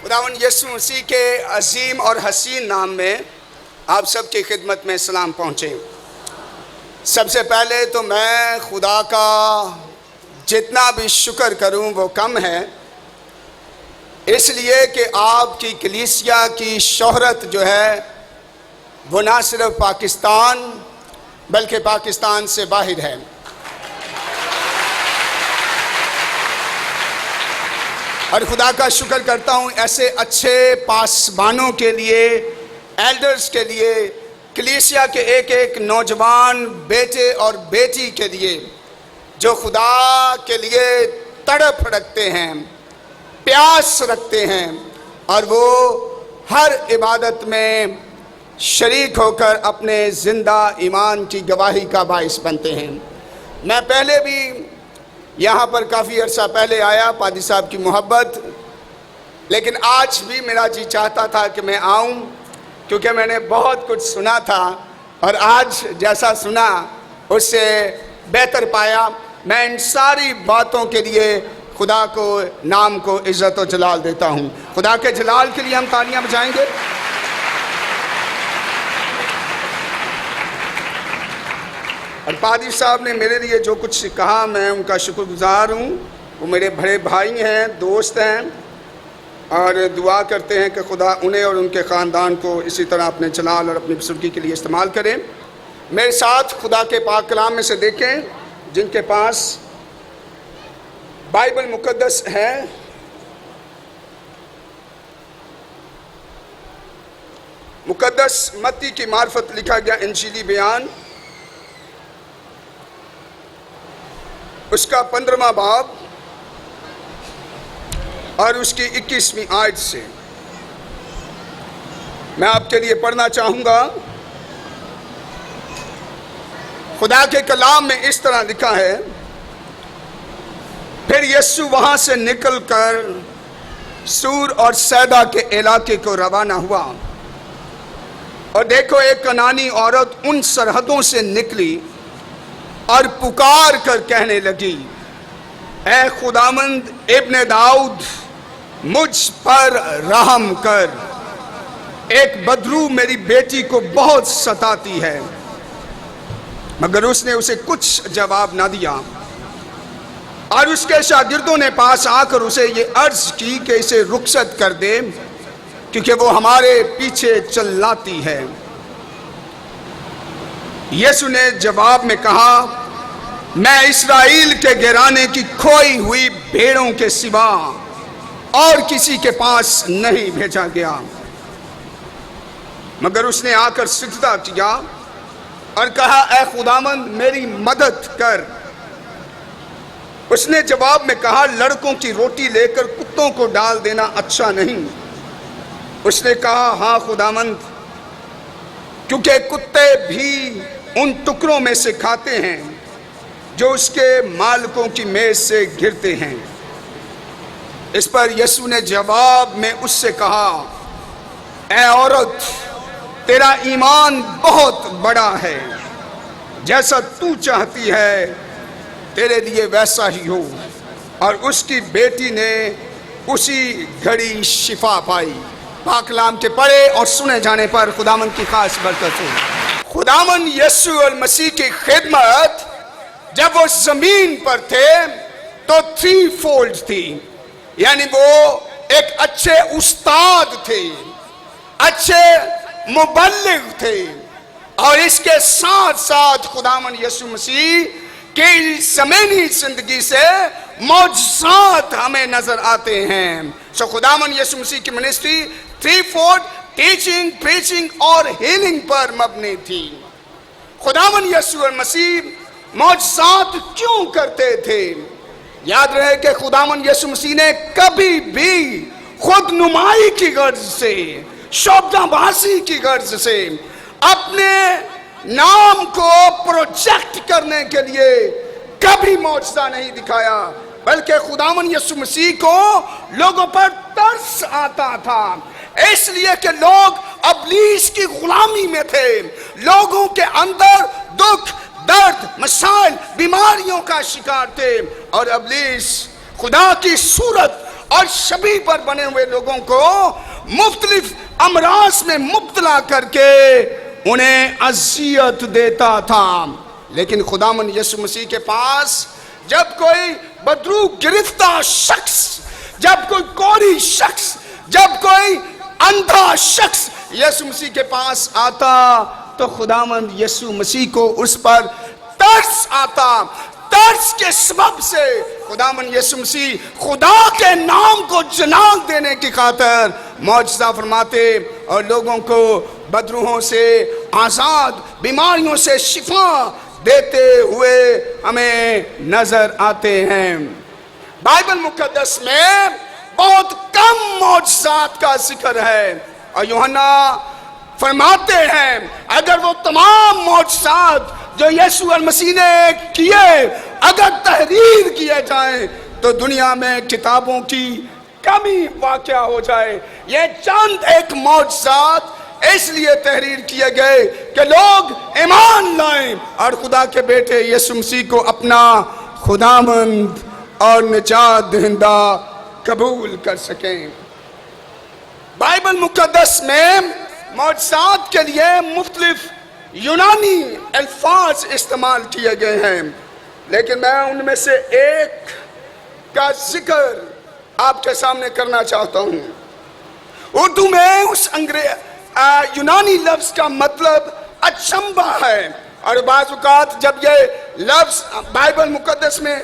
خداوند یسوع مسیح کے عظیم اور حسین نام میں آپ سب کی خدمت میں سلام پہنچے۔ سب سے پہلے تو میں خدا کا جتنا بھی شکر کروں وہ کم ہے، اس لیے کہ آپ کی کلیسیا کی شہرت جو ہے وہ نہ صرف پاکستان بلکہ پاکستان سے باہر ہے۔ اور خدا کا شکر کرتا ہوں ایسے اچھے پاسبانوں کے لیے، ایلڈرز کے لیے، کلیسیا کے ایک ایک نوجوان بیٹے اور بیٹی کے لیے جو خدا کے لیے تڑپ رکھتے ہیں، پیاس رکھتے ہیں اور وہ ہر عبادت میں شریک ہو کر اپنے زندہ ایمان کی گواہی کا باعث بنتے ہیں۔ میں پہلے بھی یہاں پر کافی عرصہ پہلے آیا، پادری صاحب کی محبت، لیکن آج بھی میرا جی چاہتا تھا کہ میں آؤں کیونکہ میں نے بہت کچھ سنا تھا اور آج جیسا سنا اس سے بہتر پایا۔ میں ان ساری باتوں کے لیے خدا کو نام کو عزت و جلال دیتا ہوں۔ خدا کے جلال کے لیے ہم تالیاں بجائیں گے۔ اور پادری صاحب نے میرے لیے جو کچھ کہا میں ان کا شکر گزار ہوں۔ وہ میرے بڑے بھائی ہیں، دوست ہیں، اور دعا کرتے ہیں کہ خدا انہیں اور ان کے خاندان کو اسی طرح اپنے جلال اور اپنی بزرگی کے لیے استعمال کریں۔ میرے ساتھ خدا کے پاک کلام میں سے دیکھیں جن کے پاس بائبل مقدس ہے، مقدس متی کی معرفت لکھا گیا انجیلی بیان، اس کا 15واں باب اور اس کی 21ویں آیت سے میں آپ کے لیے پڑھنا چاہوں گا۔ خدا کے کلام میں اس طرح لکھا ہے، پھر یسوع وہاں سے نکل کر سور اور سیدا کے علاقے کو روانہ ہوا، اور دیکھو ایک کنانی عورت ان سرحدوں سے نکلی اور پکار کر کہنے لگی، اے خداوند ابن داؤد مجھ پر رحم کر، ایک بدرو میری بیٹی کو بہت ستاتی ہے۔ مگر اس نے اسے کچھ جواب نہ دیا، اور اس کے شاگردوں نے پاس آ کر اسے یہ عرض کی کہ اسے رخصت کر دے کیونکہ وہ ہمارے پیچھے چلاتی ہے۔ یسوع نے جواب میں کہا، میں اسرائیل کے گھرانے کی کھوئی ہوئی بھیڑوں کے سوا اور کسی کے پاس نہیں بھیجا گیا۔ مگر اس نے آ کر سجدہ کیا اور کہا، اے خداوند میری مدد کر۔ اس نے جواب میں کہا، لڑکوں کی روٹی لے کر کتوں کو ڈال دینا اچھا نہیں۔ اس نے کہا، ہاں خداوند، کیونکہ کتے بھی ان ٹکڑوں میں سے کھاتے ہیں جو اس کے مالکوں کی میز سے گرتے ہیں۔ اس پر یسوع نے جواب میں اس سے کہا، اے عورت تیرا ایمان بہت بڑا ہے، جیسا تو چاہتی ہے تیرے لیے ویسا ہی ہو۔ اور اس کی بیٹی نے اسی گھڑی شفا پائی۔ پاک کلام کے پڑھے اور سنے جانے پر خداوند کی خاص برکت ہو۔ خداوند یسوع المسیح کی خدمت جب وہ زمین پر تھے تو 3 فولڈ تھی، یعنی وہ ایک اچھے استاد تھے، اچھے مبلغ تھے، اور اس کے ساتھ ساتھ خداوند یسوع مسیح کی زمینی زندگی سے معجزات ہمیں نظر آتے ہیں۔ خداوند یسوع مسیح کی منسٹری 3 فولڈ ٹیچنگ، پریچنگ اور ہیلنگ پر مبنی تھی۔ خداوند یسوع المسیح معجزات کیوں کرتے تھے؟ یاد رہے کہ خداوند یسوع مسیح نے کبھی بھی خود نمائی کی غرض سے، شعبدہ بازی کی غرض سے اپنے نام کو پروجیکٹ کرنے کے لیے کبھی معجزہ نہیں دکھایا، بلکہ خداوند یسوع مسیح کو لوگوں پر ترس آتا تھا، اس لیے کہ لوگ ابلیس کی غلامی میں تھے، لوگوں کے اندر دکھ، درد، مسائل، بیماریوں کا شکار تھے، اور ابلیس خدا کی صورت اور شبیہ پر بنے ہوئے لوگوں کو مختلف امراض میں مبتلا کر کے انہیں اذیت دیتا تھا. لیکن خداوند یسوع مسیح کے پاس جب کوئی بدروح گرفتہ شخص، جب کوئی کوری شخص، جب کوئی اندھا شخص یسوع مسیح کے پاس آتا تو خداوند یسوع مسیح کو اس پر ترس آتا. ترس کے سبب سے خداوند یسوع مسیح خدا کے نام کو جناب دینے کی خاطر معجزہ فرماتے اور لوگوں کو بدروحوں سے آزاد، بیماریوں سے شفا دیتے ہوئے ہمیں نظر آتے ہیں. بائبل مقدس میں بہت کم معجزات کا ذکر ہے اور یوحنا فرماتے ہیں اگر وہ تمام معجزات جو یسوع المسیح نے کیے اگر تحریر کیے جائیں تو دنیا میں کتابوں کی کمی واقع ہو جائے. یہ چند ایک معجزات اس لیے تحریر کیے گئے کہ لوگ ایمان لائیں اور خدا کے بیٹے یسوع مسیح کو اپنا خداوند اور نجات دہندہ قبول کر سکیں. بائبل مقدس میں معجزات کے لیے مختلف یونانی الفاظ استعمال کیے گئے ہیں، لیکن میں ان میں سے ایک کا ذکر آپ کے سامنے کرنا چاہتا ہوں. اردو میں اس یونانی لفظ کا مطلب اچنبھا ہے اور بعض اوقات جب یہ لفظ بائبل مقدس میں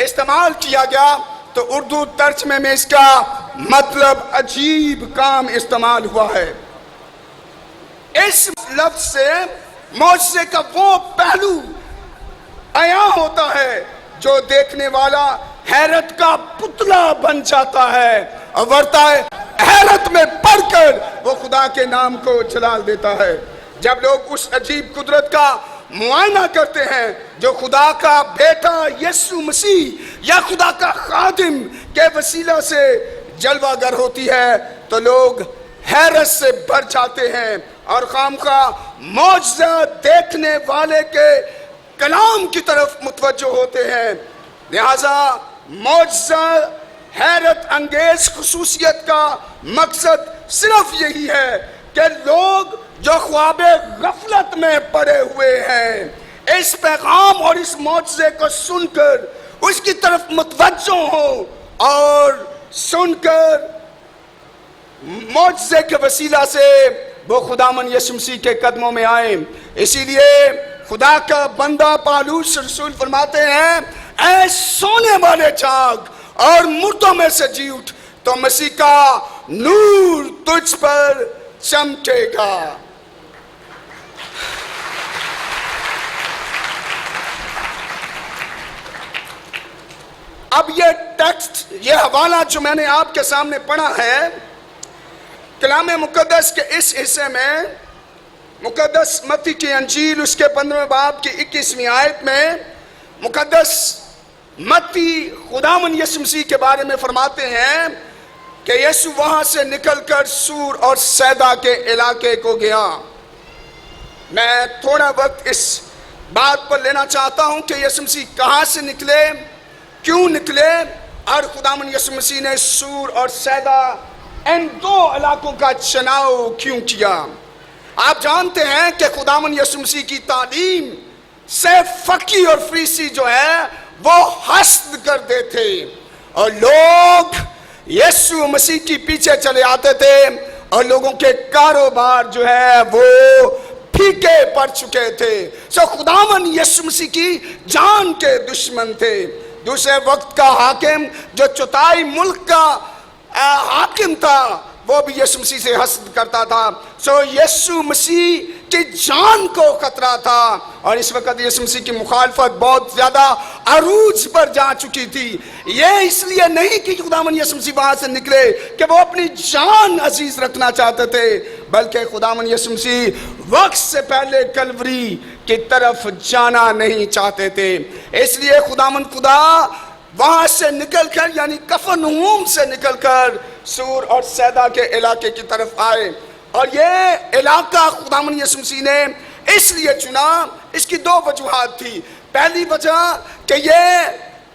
استعمال کیا گیا تو اردو ترجمے میں اس کا مطلب عجیب کام استعمال ہوا ہے. اس لفظ سے معجزے کا وہ پہلو عیاں ہوتا ہے جو دیکھنے والا حیرت کا پتلا بن جاتا ہے اور ورتا ہے حیرت میں پڑ کر وہ خدا کے نام کو جلال دیتا ہے. جب لوگ اس عجیب قدرت کا معائنہ کرتے ہیں جو خدا کا بیٹا یسوع مسیح یا خدا کا خادم کے وسیلہ سے جلوہ گر ہوتی ہے تو لوگ حیرت سے بھر جاتے ہیں اور خامخواہ معجزہ دیکھنے والے کے کلام کی طرف متوجہ ہوتے ہیں. لہذا معجزہ حیرت انگیز خصوصیت کا مقصد صرف یہی ہے کہ لوگ جو خواب غفلت میں پڑے ہوئے ہیں اس پیغام اور اس معجزے کو سن کر اس کی طرف متوجہ ہوں اور سن کر معجزے کے وسیلہ سے وہ خداوند یسوع مسیح کے قدموں میں آئیں. اسی لیے خدا کا بندہ پالوس رسول فرماتے ہیں اے سونے والے جاگ اور مردوں میں سے جی اٹھ تو مسیح کا نور تجھ پر چمکے گا. اب یہ ٹیکسٹ، یہ حوالہ جو میں نے آپ کے سامنے پڑھا ہے کلام مقدس کے اس حصے میں مقدس متی کی انجیل اس کے 15 باب کی 21ویں آیت میں مقدس متی خداوند یسوع مسیح کے بارے میں فرماتے ہیں کہ یسوع وہاں سے نکل کر سور اور سیدا کے علاقے کو گیا. میں تھوڑا وقت اس بات پر لینا چاہتا ہوں کہ یسوع مسیح کہاں سے نکلے، کیوں نکلے اور خداوند یسوع مسیح نے سور اور سیدا ان دو علاقوں کا چناؤ کیوں کیا. آپ جانتے ہیں کہ خداوند یسوع مسیح کی تعلیم سے فقی اور فریسی جو ہے وہ حسد کرتے تھے اور لوگ یسوع مسیح کی پیچھے چلے آتے تھے اور لوگوں کے کاروبار جو ہے وہ پھیکے پڑ چکے تھے. سو خداوند یسوع مسیح کی جان کے دشمن تھے. دوسرے وقت کا حاکم جو چوتھائی ملک کا حاکم تھا وہ بھی یسوع مسیح سے حسد کرتا تھا. سو یسوع مسیح کی جان کو خطرہ تھا اور اس وقت یسوع مسیح کی مخالفت بہت زیادہ عروج پر جا چکی تھی. یہ اس لیے نہیں کہ خداوند یسوع مسیح وہاں سے نکلے کہ وہ اپنی جان عزیز رکھنا چاہتے تھے، بلکہ خداوند یسوع مسیح وقت سے پہلے کلوری کی طرف جانا نہیں چاہتے تھے. اس لیے خداوند خدا وہاں سے نکل کر یعنی کفرنہوم سے نکل کر سور اور سیدا کے علاقے کی طرف آئے اور یہ علاقہ خداوند یسوع مسیح نے اس لیے چنا. اس کی دو وجوہات تھی. پہلی وجہ کہ یہ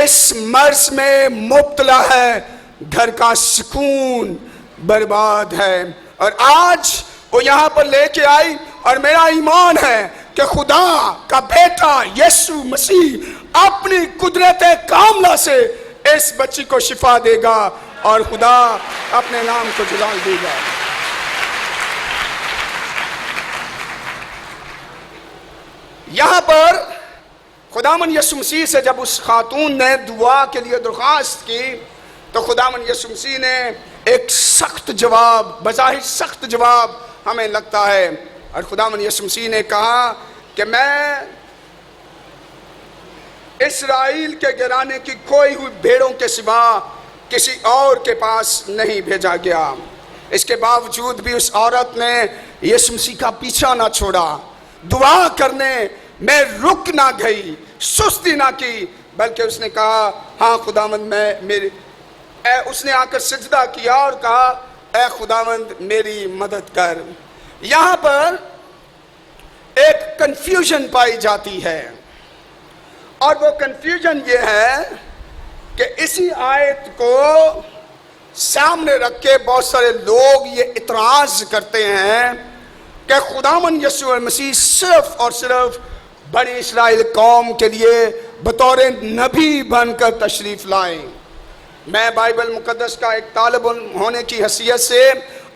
اس مرض میں مبتلا ہے، گھر کا سکون برباد ہے۔ اور آج وہ یہاں پر لے کے آئی، اور میرا ایمان ہے کہ خدا کا بیٹا یسوع مسیح اپنی قدرت کاملہ سے اس بچی کو شفا دے گا، اور خدا اپنے نام کو جلال دے گا۔ یہاں پر خداوند یسوع مسیح سے جب اس خاتون نے دعا کے لیے درخواست کی، تو خداوند یسوع مسیح نے ایک سخت جواب، بظاہر سخت جواب ہمیں لگتا ہے، اور خداوند یسوع مسیح نے کہا کہ میں اسرائیل کے گھرانے کی کھوئی ہوئی بھیڑوں کے سوا کسی اور کے پاس نہیں بھیجا گیا۔ اس کے باوجود بھی اس عورت نے یسوع مسیح کا پیچھا نہ چھوڑا، دعا کرنے میں رک نہ گئی، سستی نہ کی، بلکہ اس نے کہا ہاں خداوند اس نے آ کر سجدہ کیا اور کہا اے خداوند میری مدد کر۔ یہاں پر ایک کنفیوژن پائی جاتی ہے، اور وہ کنفیوژن یہ ہے کہ اسی آیت کو سامنے رکھ کے بہت سارے لوگ یہ اعتراض کرتے ہیں کہ خداوند یسوع مسیح صرف اور صرف بنی اسرائیل قوم کے لیے بطور نبی بن کر تشریف لائیں۔ میں بائبل مقدس کا ایک طالب علم ہونے کی حیثیت سے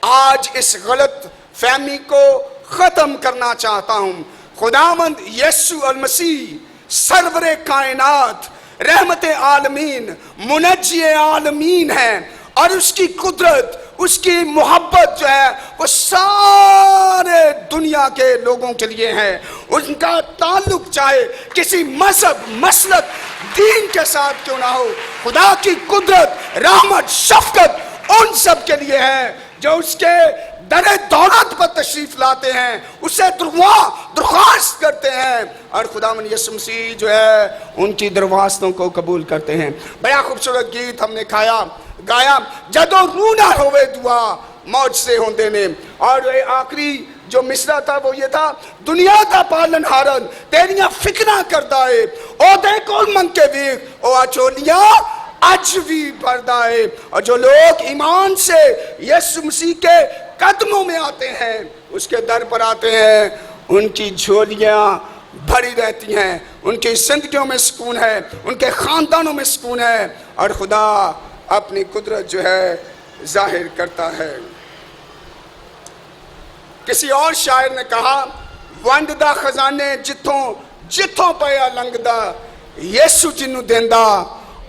آج اس غلط فہمی کو ختم کرنا چاہتا ہوں۔ خداوند یسوع المسیح سرور کائنات، رحمت عالمین، منجی عالمین ہیں، اور اس کی قدرت، اس کی محبت جو ہے وہ سارے دنیا کے لوگوں کے لیے ہے۔ ان کا تعلق چاہے کسی مذہب، مسلک، دین کے ساتھ کیوں نہ ہو، خدا کی قدرت، رحمت، شفقت ان سب کے لیے ہے جو اس کے در دولت پر تشریف لاتے ہیں، اسے درخواست کرتے ہیں، اور خداوند یسوع مسیح جو ہے ان کی درخواستوں کو قبول کرتے ہیں۔ بڑا خوبصورت گیت ہم نے گایا، جدو روح نہ ہوئے دعا موج سے ہوندے نے، اور آخری جو مصرع تھا وہ یہ تھا، دنیا دا پالن ہارن تیریاں فکرہ کرتا ہے، او دے کول منگ کے ویک او اچولیاں اج بھی بردہ ہے۔ اور جو لوگ ایمان سے یسوع مسیح کے قدموں میں آتے ہیں، اس کے در پر آتے ہیں، ان کی جھولیاں بھری رہتی ہیں، ان کی زندگیوں میں سکون ہے، ان کے خاندانوں میں سکون ہے، اور خدا اپنی قدرت جو ہے ظاہر کرتا ہے۔ کسی اور شاعر نے کہا، ونڈ دا خزانے جتھوں پیا لنگدا، یسوع جنوں دیندا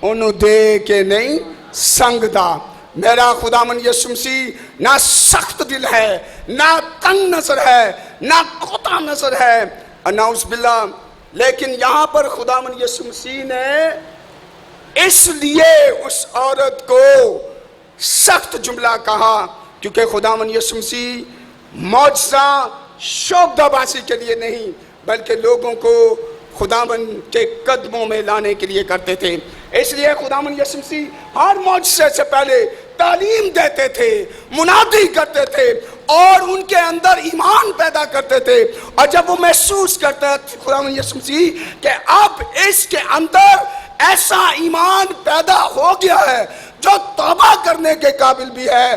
انہوں دے کے نہیں سنگ دا۔ میرا خداوند یسوع مسیح نہ سخت دل ہے، نہ تنگ نظر ہے، نہ کوتا نظر ہے، نعوذ باللہ، لیکن یہاں پر خداوند یسوع مسیح نے اس لیے اس عورت کو سخت جملہ کہا کیونکہ خداوند یسوع مسیح معجزہ شوکدہ باسی کے لیے نہیں بلکہ لوگوں کو خداوند کے قدموں میں لانے کے لیے کرتے تھے۔ اس لیے خداوند یسوع مسیح ہر معجزے سے پہلے تعلیم دیتے تھے، منادی کرتے تھے، اور ان کے اندر ایمان پیدا کرتے تھے، اور جب وہ محسوس کرتے تھے خداوند یسوع مسیح کہ اب اس کے اندر ایسا ایمان پیدا ہو گیا ہے جو توبہ کرنے کے قابل بھی ہے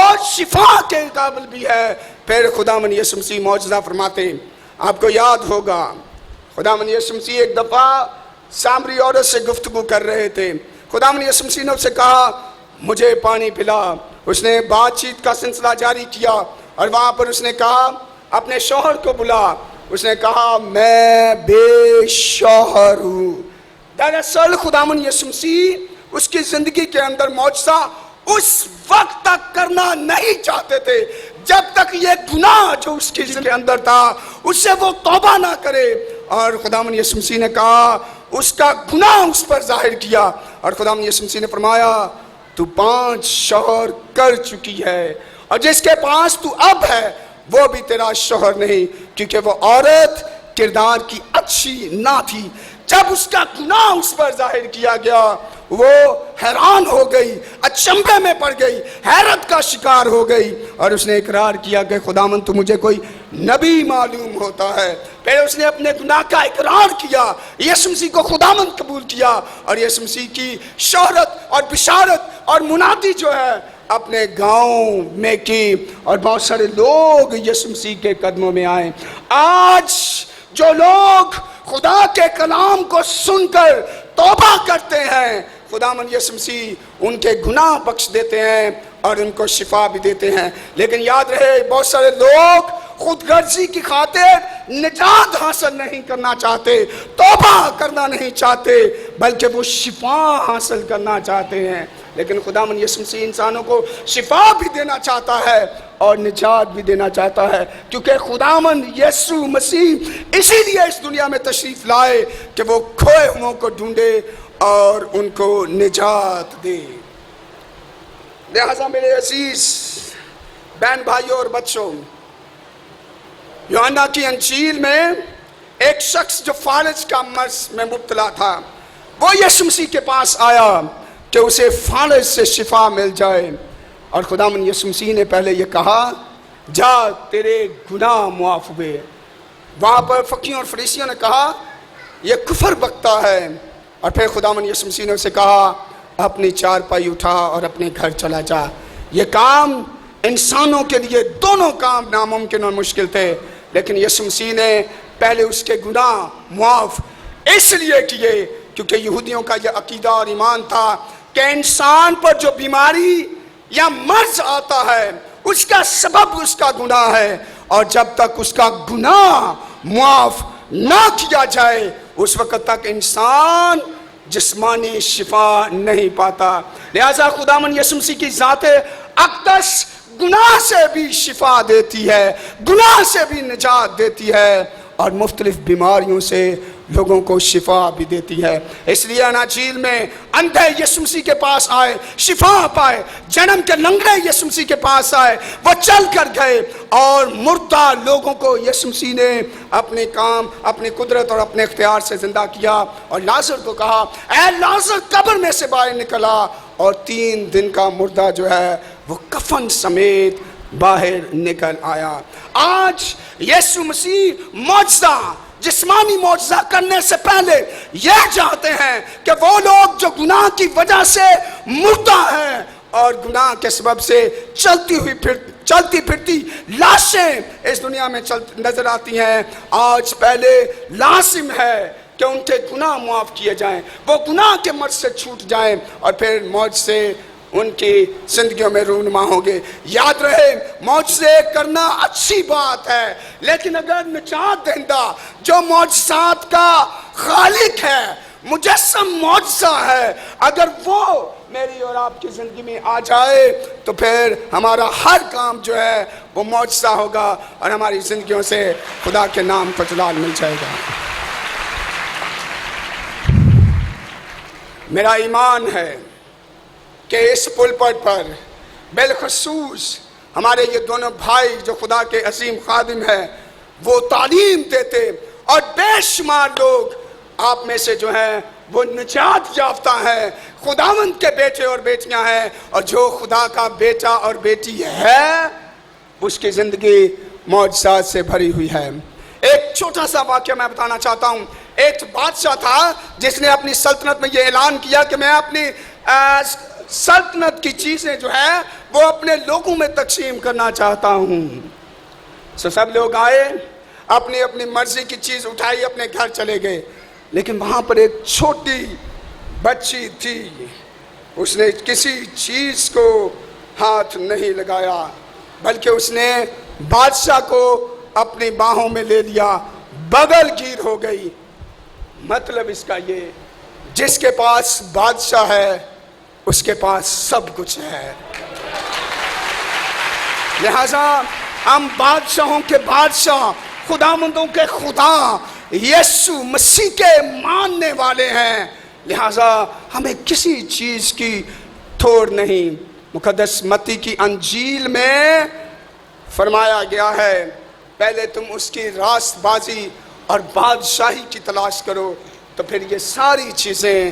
اور شفا کے قابل بھی ہے، پھر خداوند یسوع مسیح معجزہ فرماتے۔ آپ کو یاد ہوگا خداوند یسوع مسیح ایک دفعہ سامری عورت سے گفتگو کر رہے تھے، خداوند یسوع مسیح نے اسے کہا مجھے پانی پلا۔ اس نے بات چیت کا سلسلہ جاری کیا، اور وہاں پر اس نے کہا اپنے شوہر کو بلا۔ اس نے کہا میں بے شوہر ہوں۔ دراصل خداوند یسوع مسیح اس کی زندگی کے اندر معجزہ اس وقت تک کرنا نہیں چاہتے تھے جب تک یہ گناہ جو اس کی زندگی کے اندر تھا اس سے وہ توبہ نہ کرے، اور خداوند یسوع مسیح نے کہا اس کا گناہ اس پر ظاہر کیا، اور خداوند یسوع مسیح نے فرمایا تو 5 شوہر کر چکی ہے، اور جس کے پاس تو اب ہے وہ بھی تیرا شوہر نہیں، کیونکہ وہ عورت کردار کی اچھی نہ تھی۔ جب اس کا گناہ اس پر ظاہر کیا گیا وہ حیران ہو گئی، اچنبھے میں پڑ گئی، حیرت کا شکار ہو گئی، اور اس نے اقرار کیا کہ خداوند تو مجھے کوئی نبی معلوم ہوتا ہے۔ پھر اس نے اپنے گناہ کا اقرار کیا، یسوع مسیح کو خداوند قبول کیا، اور یسوع مسیح کی شہرت اور بشارت اور منادی جو ہے اپنے گاؤں میں کی، اور بہت سارے لوگ یسوع مسیح کے قدموں میں آئے۔ آج جو لوگ خدا کے کلام کو سن کر توبہ کرتے ہیں، خداوند یسوع مسیح ان کے گناہ بخش دیتے ہیں اور ان کو شفا بھی دیتے ہیں۔ لیکن یاد رہے، بہت سارے لوگ خود غرضی کی خاطر نجات حاصل نہیں کرنا چاہتے، توبہ کرنا نہیں چاہتے، بلکہ وہ شفا حاصل کرنا چاہتے ہیں۔ لیکن خداوند یسوع مسیح انسانوں کو شفا بھی دینا چاہتا ہے اور نجات بھی دینا چاہتا ہے، کیونکہ خداوند یسوع مسیح اسی لیے اس دنیا میں تشریف لائے کہ وہ کھوئے ہوئوں کو ڈھونڈے اور ان کو نجات دے۔ لہذا میرے عزیز بہن بھائیوں اور بچوں، یوحنا کی انجیل میں ایک شخص جو فالج کا مرض میں مبتلا تھا، وہ یسوع مسیح کے پاس آیا کہ اسے فالج سے شفا مل جائے، اور خداوند یسوع مسیح نے پہلے یہ کہا، جا تیرے گناہ معاف ہوئے۔ وہاں پر فقیوں اور فریسیوں نے کہا یہ کفر بکتا ہے، اور پھر خداوند یسوع مسیح نے اسے کہا اپنی چارپائی اٹھا اور اپنے گھر چلا جا۔ یہ کام انسانوں کے لیے دونوں کام ناممکن اور مشکل تھے، لیکن یسوع مسیح نے پہلے اس کے گناہ معاف اس لیے کیے کیونکہ یہودیوں کا یہ عقیدہ اور ایمان تھا کہ انسان پر جو بیماری یا مرض آتا ہے اس کا سبب اس کا گناہ ہے، اور جب تک اس کا گناہ معاف نہ کیا جائے اس وقت تک انسان جسمانی شفا نہیں پاتا۔ لہذا خداوند یسوع مسیح کی ذات اقدس گناہ سے بھی شفا دیتی ہے، گناہ سے بھی نجات دیتی ہے، اور مختلف بیماریوں سے لوگوں کو شفا بھی دیتی ہے۔ اس لیے اناجیل میں اندھے یسوع مسیح کے پاس آئے، شفا پائے، جنم کے لنگڑے یسوع مسیح کے پاس آئے، وہ چل کر گئے، اور مردہ لوگوں کو یسوع مسیح نے اپنے کام، اپنی قدرت اور اپنے اختیار سے زندہ کیا، اور لازر کو کہا اے لازر قبر میں سے باہر نکلا، اور 3 دن کا مردہ جو ہے وہ کفن سمیت باہر نکل آیا۔ آج یسوع مسیح معجزہ، جسمانی معجزہ کرنے سے پہلے یہ چاہتے ہیں کہ وہ لوگ جو گناہ کی وجہ سے مردہ ہیں اور گناہ کے سبب سے چلتی پھرتی لاشیں اس دنیا میں نظر آتی ہیں، آج پہلے لازم ہے کہ ان کے گناہ معاف کیے جائیں، وہ گناہ کے مرض سے چھوٹ جائیں، اور پھر معجزے سے ان کی زندگیوں میں رونما ہوں گے۔ یاد رہے، معجزے کرنا اچھی بات ہے، لیکن اگر نجات دہندہ جو معجزات کا خالق ہے، مجسم معجزہ ہے، اگر وہ میری اور آپ کی زندگی میں آ جائے تو پھر ہمارا ہر کام جو ہے وہ معجزہ ہوگا، اور ہماری زندگیوں سے خدا کے نام کو جلال مل جائے گا۔ میرا ایمان ہے کہ اس پلپٹ پر بالخصوص ہمارے یہ دونوں بھائی جو خدا کے عظیم خادم ہیں وہ تعلیم دیتے، اور بے شمار لوگ آپ میں سے جو ہیں وہ نجات یافتہ ہیں، خداوند کے بیٹے اور بیٹیاں ہیں، اور جو خدا کا بیٹا اور بیٹی ہے اس کی زندگی معجزات سے بھری ہوئی ہے۔ ایک چھوٹا سا واقعہ میں بتانا چاہتا ہوں۔ ایک بادشاہ تھا جس نے اپنی سلطنت میں یہ اعلان کیا کہ میں اپنی سلطنت کی چیزیں جو ہے وہ اپنے لوگوں میں تقسیم کرنا چاہتا ہوں۔ سب لوگ آئے، اپنی اپنی مرضی کی چیز اٹھائی، اپنے گھر چلے گئے، لیکن وہاں پر ایک چھوٹی بچی تھی، اس نے کسی چیز کو ہاتھ نہیں لگایا، بلکہ اس نے بادشاہ کو اپنی باہوں میں لے لیا، بغل گیر ہو گئی۔ مطلب اس کا یہ، جس کے پاس بادشاہ ہے اس کے پاس سب کچھ ہے۔ لہذا ہم بادشاہوں کے بادشاہ، خداوندوں کے خدا یسوع مسیح کے ماننے والے ہیں، لہذا ہمیں کسی چیز کی تھوڑ نہیں۔ مقدس متی کی انجیل میں فرمایا گیا ہے پہلے تم اس کی راست بازی اور بادشاہی کی تلاش کرو تو پھر یہ ساری چیزیں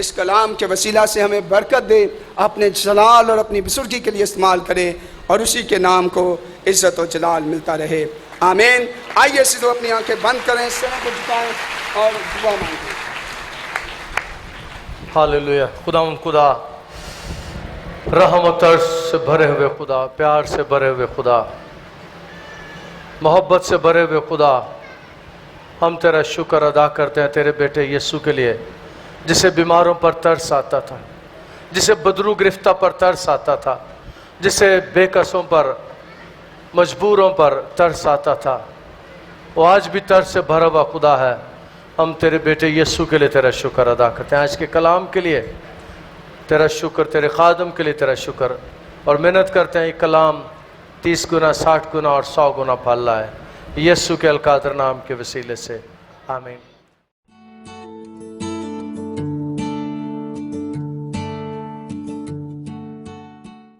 اس کلام کے وسیلہ سے ہمیں برکت دے، اپنے جلال اور اپنی بزرگی کے لیے استعمال کرے، اور اسی کے نام کو عزت و جلال ملتا رہے، آمین۔ آئیے سیدھو اپنی آنکھیں بند کریں، سر کو جھکائیں اور دعا مانگیں۔ ہاللویہ۔ خدا رحم و ترس سے بھرے ہوئے خدا، پیار سے بھرے ہوئے خدا، محبت سے بھرے ہوئے خدا، ہم تیرا شکر ادا کرتے ہیں تیرے بیٹے یسوع کے لیے، جسے بیماروں پر ترس آتا تھا، جسے بدرو گرفتہ پر ترس آتا تھا، جسے بے کسوں پر، مجبوروں پر ترس آتا تھا، وہ آج بھی ترس سے بھرا ہوا خدا ہے۔ ہم تیرے بیٹے یسوع کے لیے تیرا شکر ادا کرتے ہیں، آج کے کلام کے لیے تیرا شکر، تیرے خادم کے لیے تیرا شکر، اور محنت کرتے ہیں یہ کلام 30 گنا، 60 گنا اور 100 گنا پھل رہا ہے، یسوع کے القادر نام کے وسیلے سے، آمین۔